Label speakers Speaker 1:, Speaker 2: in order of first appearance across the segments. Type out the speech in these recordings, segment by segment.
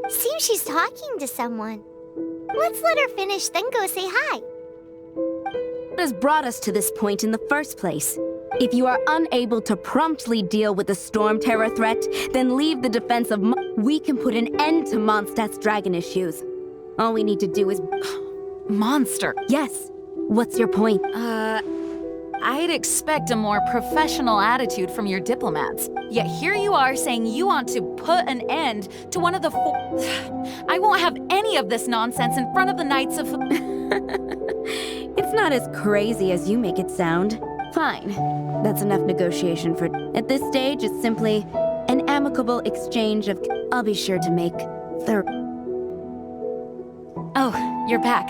Speaker 1: Seems she's talking to someone. Let's let her finish, then go say hi.
Speaker 2: What has brought us to this point in the first place? If you are unable to promptly deal with the storm terror threat, then leave the defense of we can put an end to Mondstadt's dragon issues. All we need to do is...
Speaker 3: Monster.
Speaker 2: Yes. What's your point?
Speaker 3: I'd expect a more professional attitude from your diplomats. Yet here you are saying you want to put an end to one of the I won't have any of this nonsense in front of the Knights of...
Speaker 2: It's not as crazy as you make it sound. Fine. That's enough negotiation for... At this stage, it's simply an amicable exchange of... I'll be sure to make the...
Speaker 3: Oh, you're back.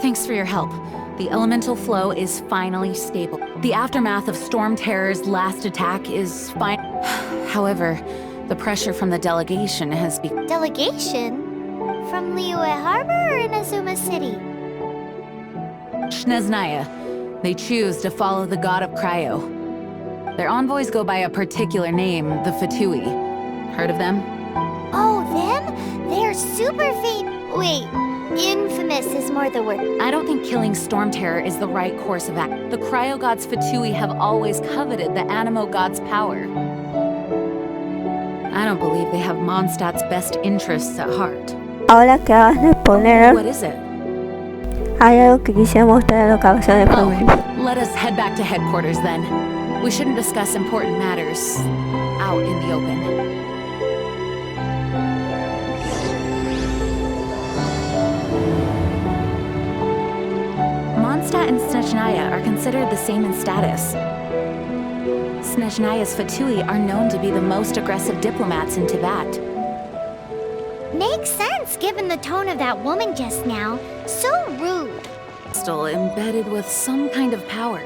Speaker 3: Thanks for your help. The elemental flow is finally stable. The aftermath of Storm Terror's last attack is fine. However, the pressure from the delegation has become...
Speaker 1: Delegation? From Liyue Harbor or in Azuma City?
Speaker 3: Snezhnaya. They choose to follow the god of Cryo. Their envoys go by a particular name, the Fatui. Heard of them?
Speaker 1: Oh, them? They're super famous. Wait, infamous is more the word.
Speaker 3: I don't think killing Storm Terror is the right course of action. The Cryo gods Fatui have always coveted the Animo god's power. I don't believe they have Mondstadt's best interests at heart.
Speaker 4: Ahora que acabas de poner,
Speaker 3: What is it?
Speaker 4: hay algo que quisiera mostrar en lo que acabas de poner.
Speaker 3: Let us head back to headquarters then. We shouldn't discuss important matters out in the open. Mondstadt and Snezhnaya are considered the same in status. Snezhnaya's Fatui are known to be the most aggressive diplomats in Tibet.
Speaker 1: Makes sense given the tone of that woman just now. So rude.
Speaker 3: Still embedded with some kind of power.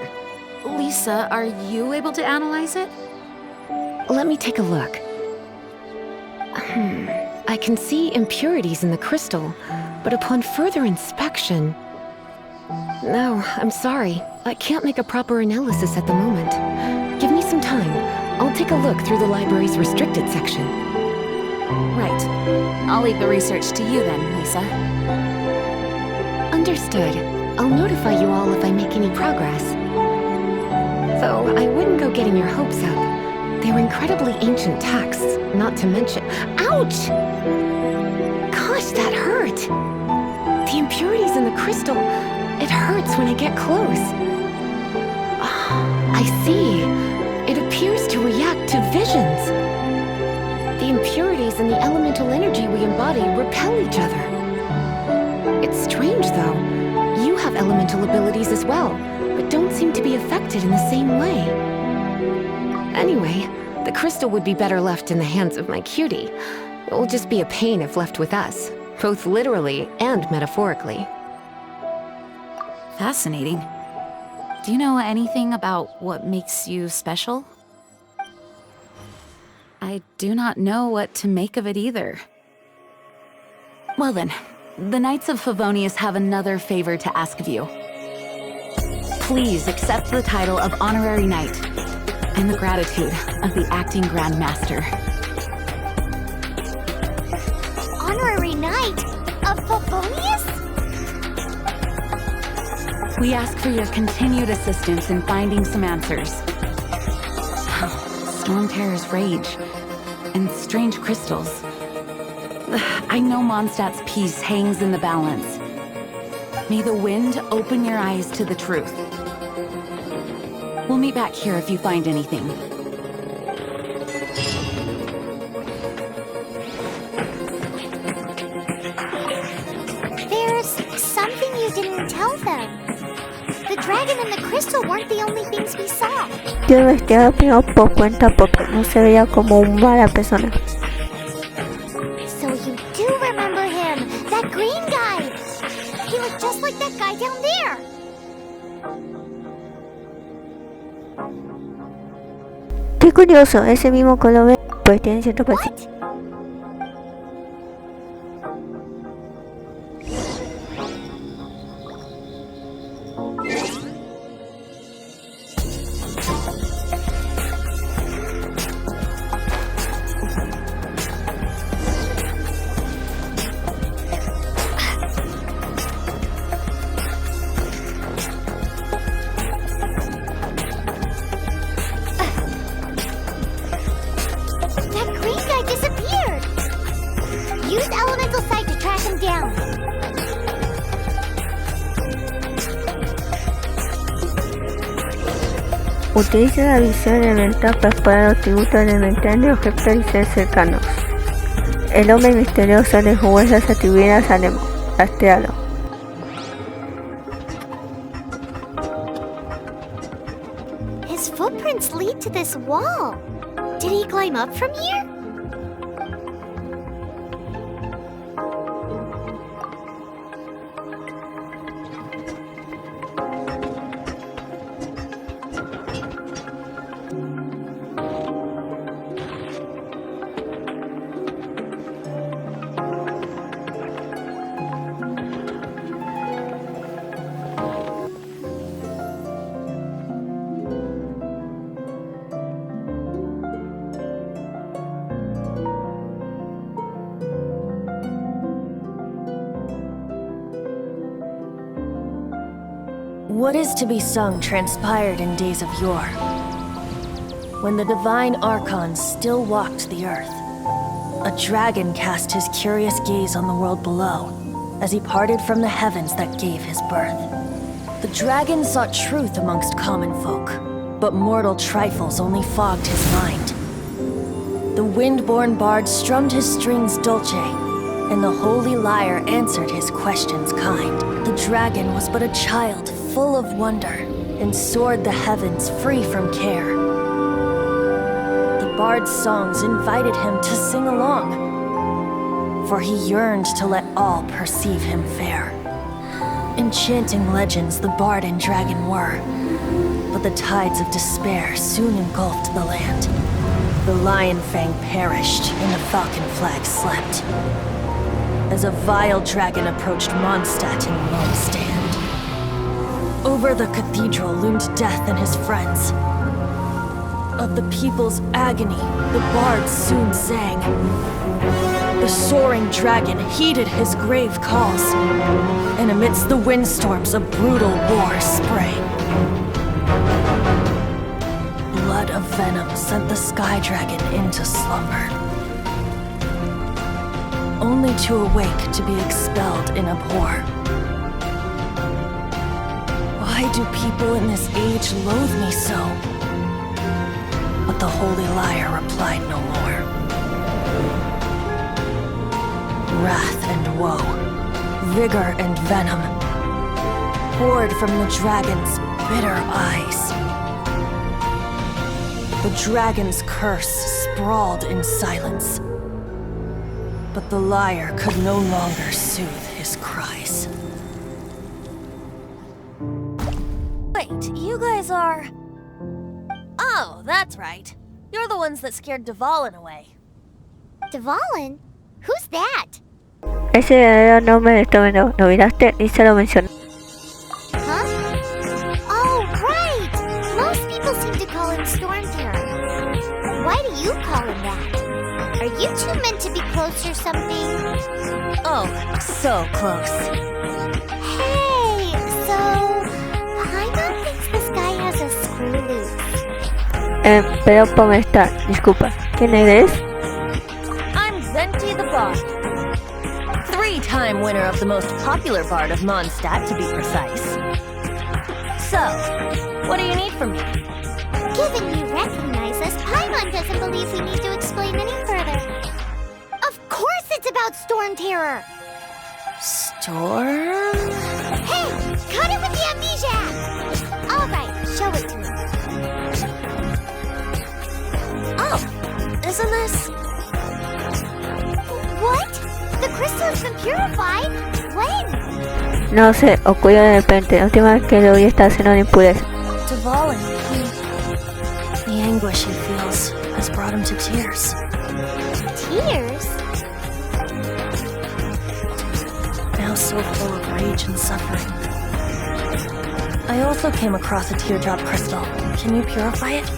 Speaker 3: Lisa, are you able to analyze it?
Speaker 5: Let me take a look. I can see impurities in the crystal, but upon further inspection... No, I'm sorry. I can't make a proper analysis at the moment. Give me some time. I'll take a look through the library's restricted section.
Speaker 3: Right. I'll leave the research to you then, Lisa.
Speaker 5: Understood. I'll notify you all if I make any progress. Though I wouldn't go getting your hopes up. They're incredibly ancient texts, not to mention... Ouch! Gosh, that hurt! The impurities in the crystal... It hurts when I get close. I see. It appears to react to visions. The impurities and the elemental energy we embody repel each other. It's strange, though. You have elemental abilities as well, but don't seem to be affected in the same way. Anyway, the crystal would be better left in the hands of my cutie. It will just be a pain if left with us, both literally and metaphorically.
Speaker 3: Fascinating. Do you know anything about what makes you special? I do not know what to make of it either. Well then, the Knights of Favonius have another favor to ask of you. Please accept the title of Honorary Knight and the gratitude of the Acting Grand Master.
Speaker 1: Honorary Knight of Favonius?
Speaker 3: We ask for your continued assistance in finding some answers. Storm Terror's rage and strange crystals. I know Mondstadt's peace hangs in the balance. May the wind open your eyes to the truth. We'll meet back here if you find anything.
Speaker 1: There's something you didn't tell them. The dragon and the crystal weren't the only things we saw.
Speaker 4: Yo investigaba primero por cuenta porque no se veía como una mala persona.
Speaker 1: So you do remember him, that green guy. He looked just like that guy down there.
Speaker 4: Qué curioso, ese mismo color pues tiene cierto parecido. Utiliza la visión elemental para explorar los tributos elementales de objetos y seres cercanos. El hombre misterioso de huesas atribuidas al emo. Rastrealo.
Speaker 1: His footprints lead to this wall. Did he climb up from here?
Speaker 6: What is to be sung transpired in days of yore, when the divine archons still walked the earth. A dragon cast his curious gaze on the world below, as he parted from the heavens that gave his birth. The dragon sought truth amongst common folk, but mortal trifles only fogged his mind. The wind-born bard strummed his strings dulce, and the holy lyre answered his questions kind. The dragon was but a child full of wonder, and soared the heavens free from care. The bard's songs invited him to sing along, for he yearned to let all perceive him fair. Enchanting legends the bard and dragon were, but the tides of despair soon engulfed the land. The lion fang perished, and the falcon flag slept, as a vile dragon approached Mondstadt in lone stand. Over the cathedral loomed death and his friends. Of the people's agony, the bards soon sang. The soaring dragon heeded his grave calls, and amidst the windstorms a brutal war sprang. Blood of venom sent the sky dragon into slumber, only to awake to be expelled in abhor. Why do people in this age loathe me so? But the holy lyre replied no more. Wrath and woe, vigor and venom, poured from the dragon's bitter eyes. The dragon's curse sprawled in silence, but the lyre could no longer soothe his cries. Wait, you guys are... Oh, that's right. You're the ones that scared Dvalin away.
Speaker 1: Dvalin? Who's that?
Speaker 4: Es el verdadero nombre de Tomeno. ¿Lo miraste? Ni se lo mencionó.
Speaker 1: Huh? Oh, right! Most people seem to call him Storm Terror. Why do you call him that? Are you two meant to be close or something?
Speaker 6: Oh, so close.
Speaker 1: Hey, so... Paimon thinks this guy has a screw loose.
Speaker 4: Pero por molestar, disculpa. ¿Quién eres?
Speaker 6: I'm Zenti the Bard. 3-time winner of the most popular bard of Mondstadt, to be precise. So, what do you need from me?
Speaker 1: Given you recognize us, Paimon doesn't believe we need to explain any further. Of course it's about Storm Terror!
Speaker 6: Storm?
Speaker 1: Hey! Cut it with the amnesia! Alright, show it to me.
Speaker 6: Oh, isn't this...
Speaker 1: What? The crystal has been purified? When?
Speaker 4: No sé, ocurrió de repente. La última vez que lo vi estaba haciendo una impureza.
Speaker 6: Dvalin, the anguish he feels has brought him to tears.
Speaker 1: Tears?
Speaker 6: Now so full of rage and suffering. I also came across a teardrop crystal. Can you purify it?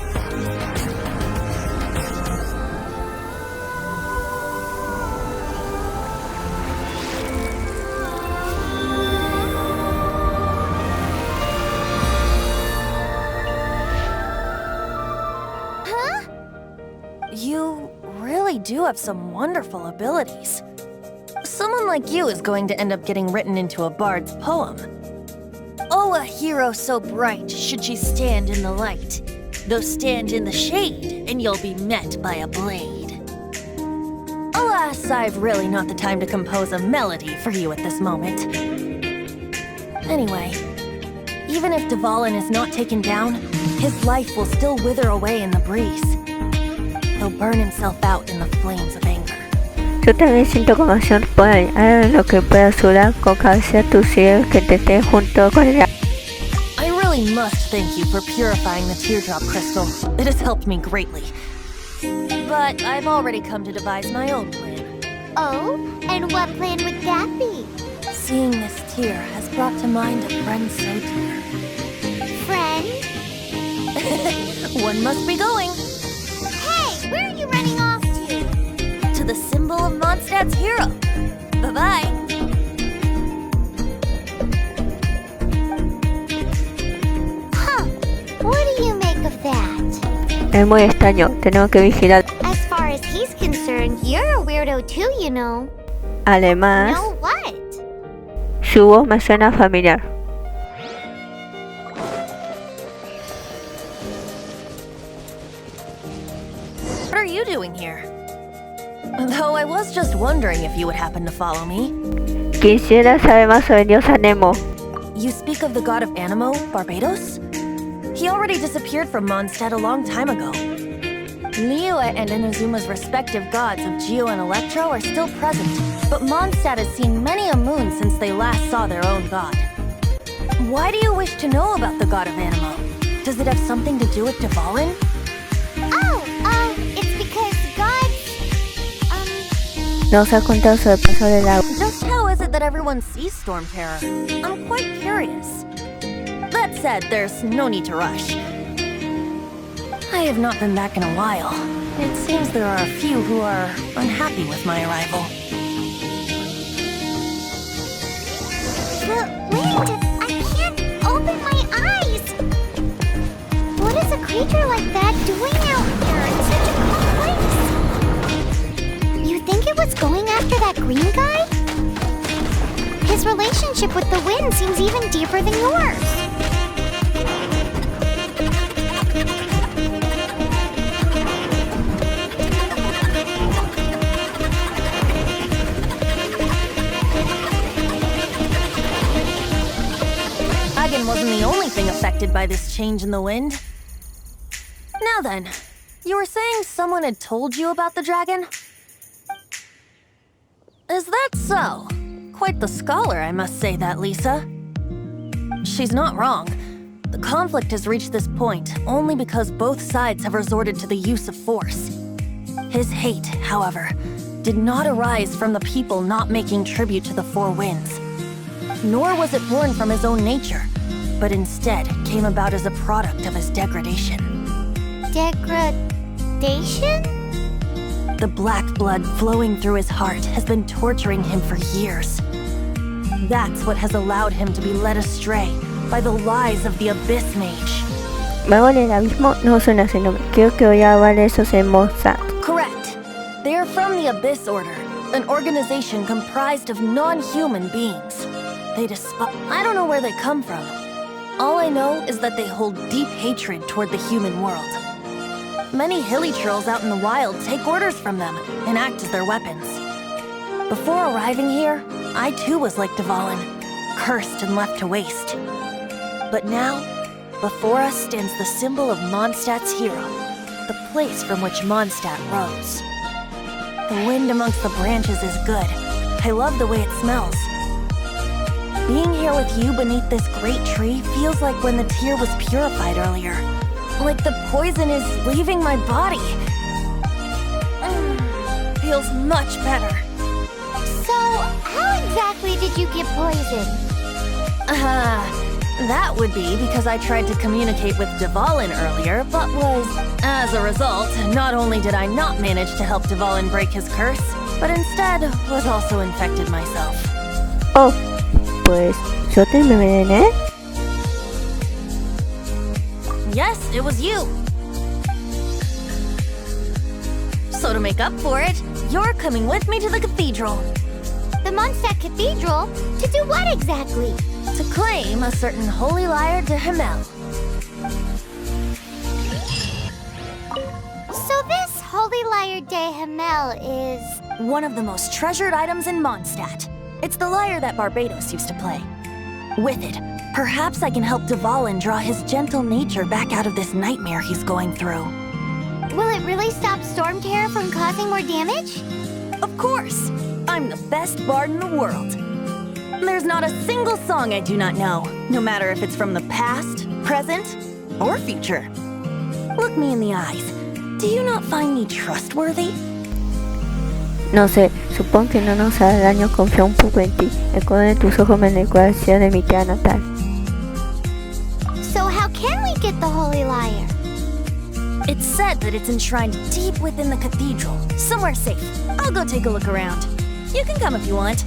Speaker 1: Huh?
Speaker 6: You really do have some wonderful abilities. Someone like you is going to end up getting written into a bard's poem. Oh, a hero so bright should she stand in the light, Though stand in the shade, and you'll be met by a blade. Alas, I've really not the time to compose a melody for you at this moment. Anyway, even if Dvalin is not taken down, his life will still wither away in the breeze. He'll burn himself out in the flames of anger.
Speaker 4: Yo también siento compasión por él. Haré lo que pueda ayudar con cabeza tu cielo que te esté junto con él.
Speaker 6: I really must thank you for purifying the teardrop crystal. It has helped me greatly. But I've already come to devise my own plan.
Speaker 1: Oh, and what plan would that be?
Speaker 6: Seeing this tear has brought to mind a friend so dear.
Speaker 1: Friend?
Speaker 6: One must be going.
Speaker 1: Hey, where are you running off to?
Speaker 6: To the symbol of Mondstadt's hero. Bye-bye.
Speaker 1: Huh. What do you make of that?
Speaker 4: Es muy extraño, tenemos que vigilar.
Speaker 1: As far as he's concerned, you're a weirdo too, you know.
Speaker 4: Además,
Speaker 1: Know what?
Speaker 4: su voz me suena familiar.
Speaker 6: What are you doing here? Though I was just wondering if you would happen to follow me.
Speaker 4: Quisiera saber más sobre diosa Nemo.
Speaker 6: You speak of the god of Animo, Barbados? He already disappeared from Mondstadt a long time ago. Liyue and Inazuma's respective gods of Geo and Electro are still present, but Mondstadt has seen many a moon since they last saw their own god. Why do you wish to know about the god of Animo? Does it have something to do with Dvalin?
Speaker 1: It's because gods,
Speaker 4: Nos ha contado sobre el paso del agua.
Speaker 6: Just how is it that everyone sees Storm Terror? I'm quite curious. That said, there's no need to rush. I have not been back in a while. It seems there are a few who are unhappy with my arrival.
Speaker 1: the wind, I can't open my eyes. What is a creature like that doing out here in such a cold place? You think it was going after that green guy? His relationship with the wind seems even deeper than yours.
Speaker 6: Dragon wasn't the only thing affected by this change in the wind. Now then, you were saying someone had told you about the dragon? Is that so? Quite the scholar, I must say that, Lisa. She's not wrong. The conflict has reached this point only because both sides have resorted to the use of force. His hate, however, did not arise from the people not making tribute to the Four Winds. Nor was it born from his own nature, but instead came about as a product of his degradation.
Speaker 1: Degradation?
Speaker 6: The black blood flowing through his heart has been torturing him for years. That's what has allowed him to be led astray by the lies of the Abyss Mage.
Speaker 4: Mago del Abismo no suena ese nombre. Creo que voy a hablar de esos en Mozart.
Speaker 6: Correct. They are from the Abyss Order, an organization comprised of non-human beings. They despise... I don't know where they come from. All I know is that they hold deep hatred toward the human world. Many hilly trolls out in the wild take orders from them and act as their weapons. Before arriving here, I too was like Dvalin, cursed and left to waste. But now, before us stands the symbol of Mondstadt's hero, the place from which Mondstadt rose. The wind amongst the branches is good. I love the way it smells. Being here with you beneath this great tree feels like when the tear was purified earlier. Like the poison is leaving my body. Feels much better.
Speaker 1: So, how exactly did you get poisoned?
Speaker 6: That would be because I tried to communicate with Dvalin earlier, but was... As a result, not only did I not manage to help Dvalin break his curse, but instead was also infected myself.
Speaker 4: Oh, pues yo te envenené.
Speaker 6: Yes, it was you. So to make up for it, you're coming with me to the cathedral.
Speaker 1: The Mondstadt Cathedral? To do what exactly?
Speaker 6: To claim a certain holy lyre de Himmel.
Speaker 1: So this Holy Lyre de Hamel is...
Speaker 6: One of the most treasured items in Mondstadt. It's the lyre that Barbados used to play. With it, perhaps I can help Dvalin draw his gentle nature back out of this nightmare he's going through.
Speaker 1: Will it really stop Storm Terror from causing more damage?
Speaker 6: Of course! I'm the best bard in the world. There's not a single song I do not know, no matter if it's from the past, present, or future. Look me in the eyes. Do you not find me trustworthy?
Speaker 4: No sé, supongo que no nos hará daño, confía un poco en ti. El color de tus ojos me recuerda al cielo de mi tierra natal.
Speaker 1: So how can we get the Holy Lyre?
Speaker 6: It's said that it's enshrined deep within the cathedral, somewhere safe. I'll go take a look around. You can come if you want.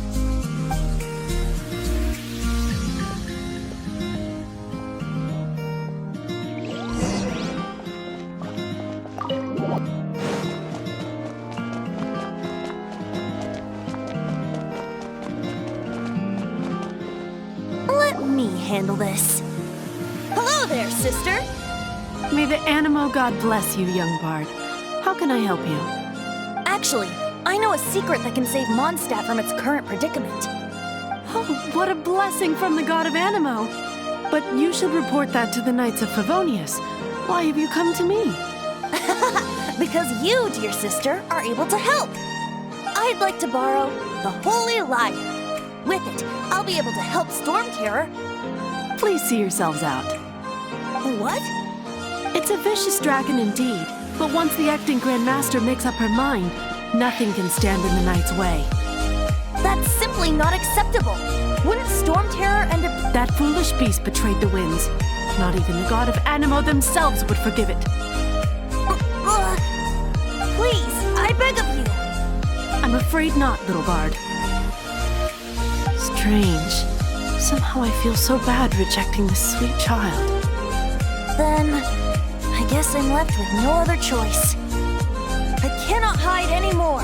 Speaker 6: Let me handle this. Hello there, sister!
Speaker 7: May the Animo God bless you, young bard. How can I help you?
Speaker 6: Actually, I know a secret that can save Mondstadt from its current predicament.
Speaker 7: Oh, what a blessing from the god of Animo! But you should report that to the Knights of Favonius. Why have you come to me?
Speaker 6: Because you, dear sister, are able to help. I'd like to borrow the Holy Lyre. With it, I'll be able to help Storm Terror.
Speaker 7: Please see yourselves out.
Speaker 6: What?
Speaker 7: It's a vicious dragon indeed, but once the acting Grand Master makes up her mind, nothing can stand in the Knight's way.
Speaker 6: That's simply not acceptable. Wouldn't Storm Terror end up...
Speaker 7: That foolish beast betrayed the winds. Not even the god of Animo themselves would forgive it.
Speaker 6: Please, I beg of you.
Speaker 7: I'm afraid not, little bard. Strange. Somehow I feel so bad rejecting this sweet child.
Speaker 6: Then, I guess I'm left with no other choice. I cannot hide anymore.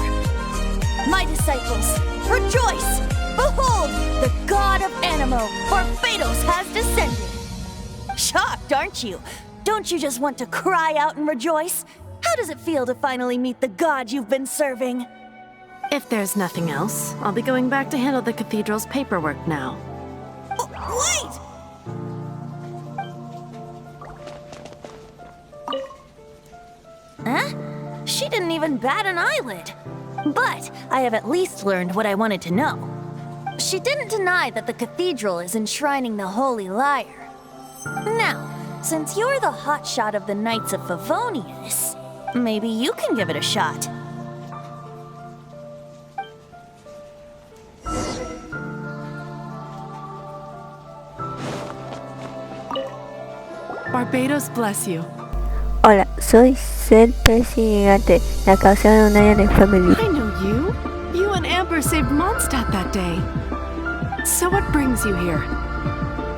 Speaker 6: My disciples, rejoice! Behold, the god of Animo, Barbados, has descended. Shocked, aren't you? Don't you just want to cry out and rejoice? How does it feel to finally meet the god you've been serving?
Speaker 7: If there's nothing else, I'll be going back to handle the cathedral's paperwork now.
Speaker 6: Wait! Huh? She didn't even bat an eyelid. But I have at least learned what I wanted to know. She didn't deny that the cathedral is enshrining the Holy Lyre. Now, since you're the hotshot of the Knights of Favonius, maybe you can give it a shot.
Speaker 7: Barbados bless you.
Speaker 4: Hola, soy Ser Persigigante, la causa de una área de familia.
Speaker 7: I know you. You and Amber saved Mondstadt that day. So what brings you here?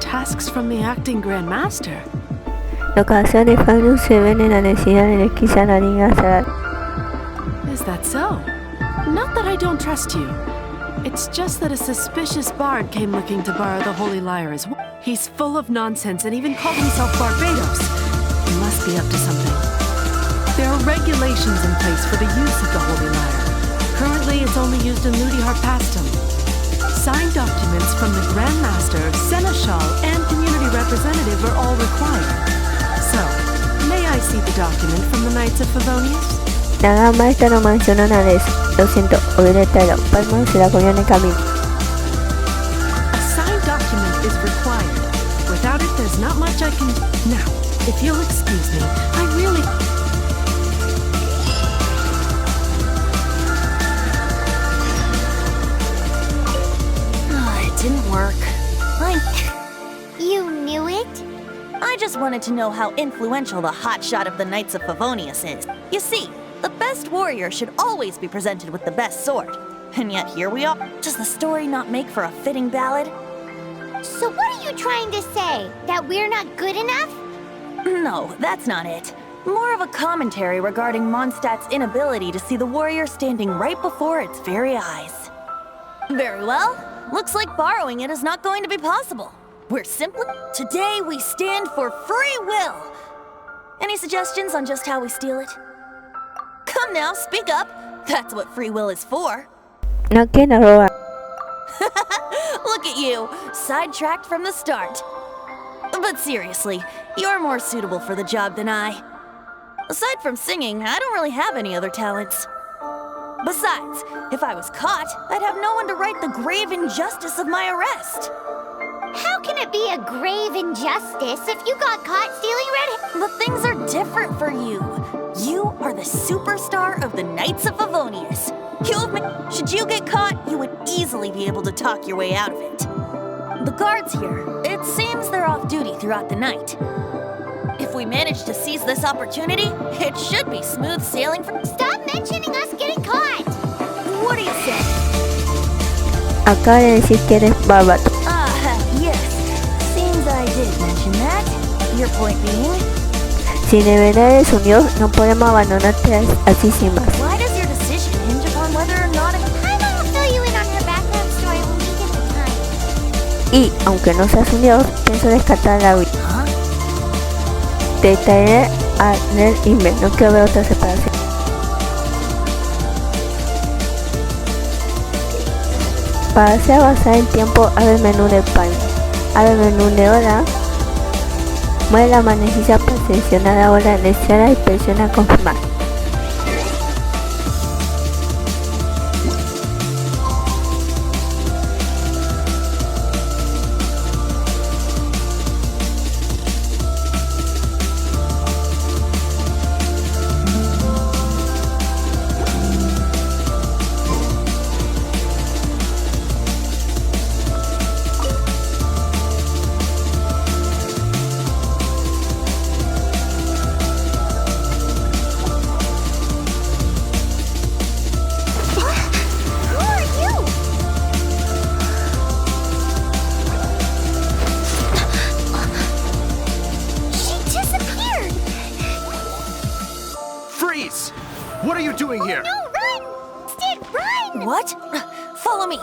Speaker 7: Tasks from the acting Grand Master.
Speaker 4: Los causas de Fabius se ven en la necesidad de desquiciar la liga hasta
Speaker 7: Is that so? Not that I don't trust you. It's just that a suspicious bard came looking to borrow the Holy Lyre as well. He's full of nonsense and even called himself Barbados. He must be up to something. There are regulations in place for the use of the Holy Lyre. Currently, it's only used in Ludihar Pastum. Signed documents from the Grand Master, Seneschal, and Community Representative are all required. So, may I see the document from the Knights of Favonius?
Speaker 4: La gran maestra no mencionó nada de eso. Lo siento, oiré tarde. Palma se la comió en el camino.
Speaker 7: A signed document is required. Without it, there's not much I can... Now, if you'll excuse me, I really...
Speaker 6: It didn't work.
Speaker 1: You knew it?
Speaker 6: I just wanted to know how influential the hotshot of the Knights of Favonius is. You see, the best warrior should always be presented with the best sword. And yet here we are. Does the story not make for a fitting ballad?
Speaker 1: So what are you trying to say? That we're not good enough?
Speaker 6: No, that's not it. More of a commentary regarding Mondstadt's inability to see the warrior standing right before its very eyes. Very well. Looks like borrowing it is not going to be possible. We're simply... Today we stand for free will! Any suggestions on just how we steal it? Come now, speak up. That's what free will is for.
Speaker 4: No quiero robar.
Speaker 6: Look at you, sidetracked from the start. But seriously, you're more suitable for the job than I. Aside from singing, I don't really have any other talents. Besides, if I was caught, I'd have no one to right the grave injustice of my arrest.
Speaker 1: How can it be a grave injustice if you got caught stealing red?
Speaker 6: But things are different for you. You are the superstar of the Knights of Favonius. Should you get caught, you would easily be able to talk your way out of it. The guards here, it seems they're off duty throughout the night. If we manage to seize this opportunity, it should be smooth sailing for—
Speaker 1: Stop mentioning us getting caught!
Speaker 6: What do you say?
Speaker 4: Acaba de decir que eres bárbaro.
Speaker 6: Yes. Seems I did mention that. Your point being?
Speaker 4: Si de verdad eres un dios, no podemos abandonarte así sin más.
Speaker 6: Why does your decision hinge upon whether or not
Speaker 1: Paimon will fill you in on her background story when we get the time.
Speaker 4: Y, aunque no seas un dios, pienso descartar la vida. Te traeré a leer email, no quiero ver otra separación. Para hacer avanzar el tiempo, abre el menú de Paimon. Abre el menú de hora. Mueve la manecilla para seleccionar la hora deseada y presiona confirmar.
Speaker 8: What are you doing here?
Speaker 1: No, run! Sid, run!
Speaker 6: What? Follow me.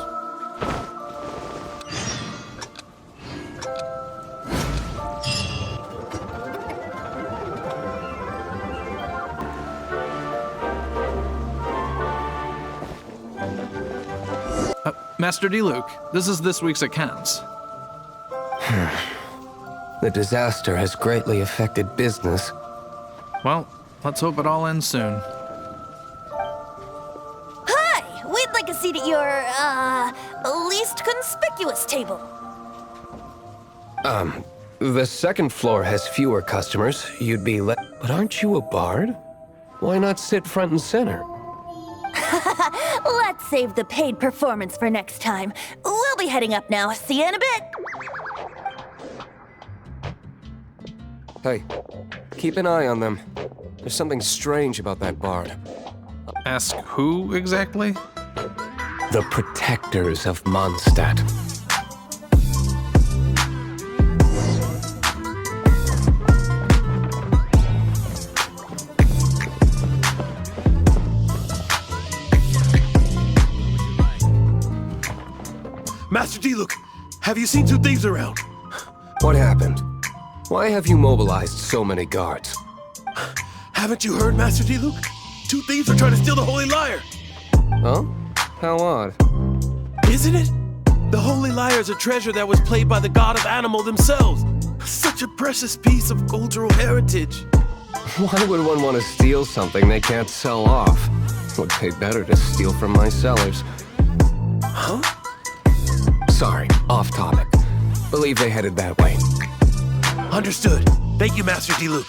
Speaker 8: Master D-Luke, this is this week's accounts.
Speaker 9: The disaster has greatly affected business.
Speaker 8: Well, let's hope it all ends soon.
Speaker 6: Hi! We'd like a seat at your, least conspicuous table.
Speaker 9: The second floor has fewer customers. You'd be But aren't you a bard? Why not sit front and center?
Speaker 6: Let's save the paid performance for next time. We'll be heading up now. See you in a bit.
Speaker 9: Hey, keep an eye on them. There's something strange about that bard.
Speaker 8: Ask who exactly?
Speaker 9: The protectors of Mondstadt.
Speaker 10: Master D-Luke, have you seen two thieves around?
Speaker 9: What happened? Why have you mobilized so many guards?
Speaker 10: Haven't you heard, Master D-Luke? Two thieves are trying to steal the Holy Lyre.
Speaker 9: Huh? How odd.
Speaker 10: Isn't it? The Holy Lyre is a treasure that was played by the god of animal themselves. Such a precious piece of cultural heritage.
Speaker 9: Why would one want to steal something they can't sell off? Would pay better to steal from my sellers.
Speaker 10: Huh?
Speaker 9: Sorry, off topic. Believe they headed that way.
Speaker 10: Understood. Thank you, Master D-Luke.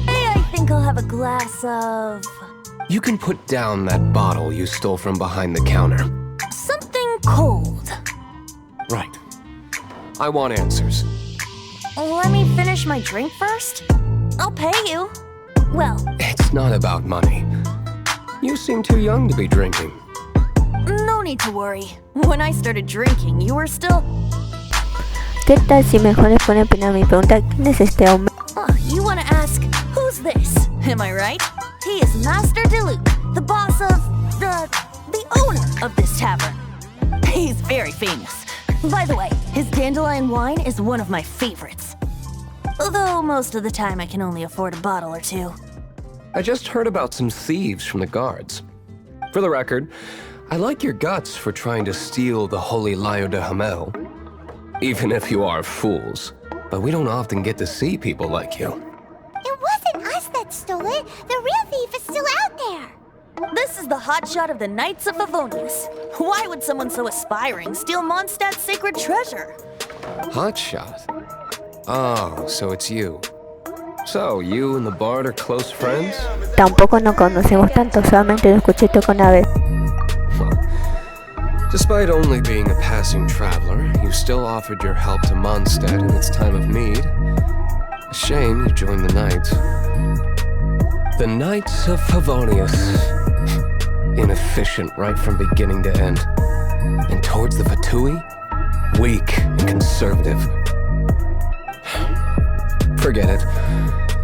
Speaker 6: Hey, I think I'll have a glass of...
Speaker 9: You can put down that bottle you stole from behind the counter.
Speaker 6: something cold.
Speaker 9: Right. I want answers.
Speaker 6: Let me finish my drink first. I'll pay you. Well,
Speaker 9: It's not about money. You seem too young to be drinking.
Speaker 6: no need to worry. When I started drinking, you were still...
Speaker 4: ¿Qué tal si mejor le pone pena a mi pregunta? ¿Quién es este hombre?
Speaker 6: You want to ask, who's this? Am I right? He is Master D-Luke, The boss of the owner of this tavern. He's very famous. By the way, his dandelion wine is one of my favorites. Although most of the time I can only afford a bottle or two.
Speaker 9: I just heard about some thieves from the guards. For the record, I like your guts for trying to steal the Holy Lyre de Hamel. Even if you are fools. But we don't often get to see people like you.
Speaker 1: It wasn't us that stole it. The real thief is still out there.
Speaker 6: This is the hotshot of the Knights of Favonius. Why would someone so aspiring steal Mondstadt's sacred treasure?
Speaker 9: Hotshot? Oh, so it's you. So, you and the Bard are close friends?
Speaker 4: Tampoco nos conocemos tanto, solamente lo escuché tocar una vez.
Speaker 9: Well, despite only being a passing traveler, you still offered your help to Mondstadt in its time of need. A shame you joined the Knights. The Knights of Favonius. Inefficient right from beginning to end. And towards the Fatui, weak and conservative. Forget it.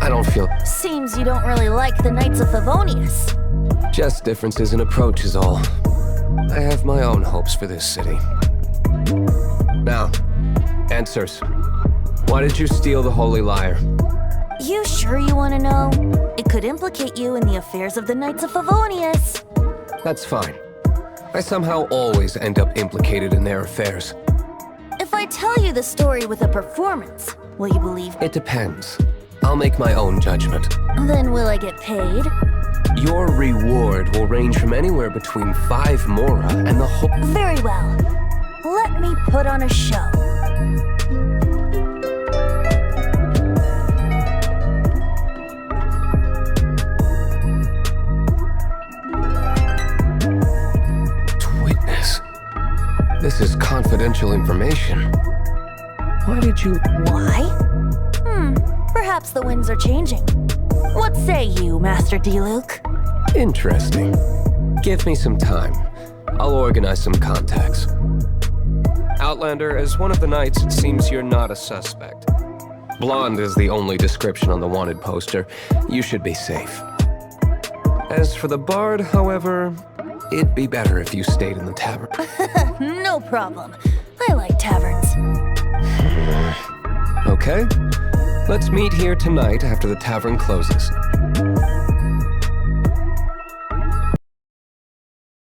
Speaker 9: I don't feel...
Speaker 6: Seems you don't really like the Knights of Favonius.
Speaker 9: Just differences in approach is all. I have my own hopes for this city. Now, answers. Why did you steal the Holy Lyre?
Speaker 6: You sure you want to know? It could implicate you in the affairs of the Knights of Favonius.
Speaker 9: That's fine. I somehow always end up implicated in their affairs.
Speaker 6: If I tell you the story with a performance, will you believe?
Speaker 9: It depends. I'll make my own judgment.
Speaker 6: Then will I get paid?
Speaker 9: Your reward will range from anywhere between 5 mora and the whole...
Speaker 6: Very well. Let me put on a show.
Speaker 9: Witness. This is confidential information. Why did you...
Speaker 6: Why? Perhaps the winds are changing. What say you, Master Diluc?
Speaker 9: Interesting. Give me some time. I'll organize some contacts. Outlander, as one of the knights, it seems you're not a suspect. Blonde is the only description on the wanted poster. You should be safe. As for the Bard, however, it'd be better if you stayed in the tavern.
Speaker 6: No problem. I like taverns.
Speaker 9: Okay. Let's meet here tonight after the tavern closes.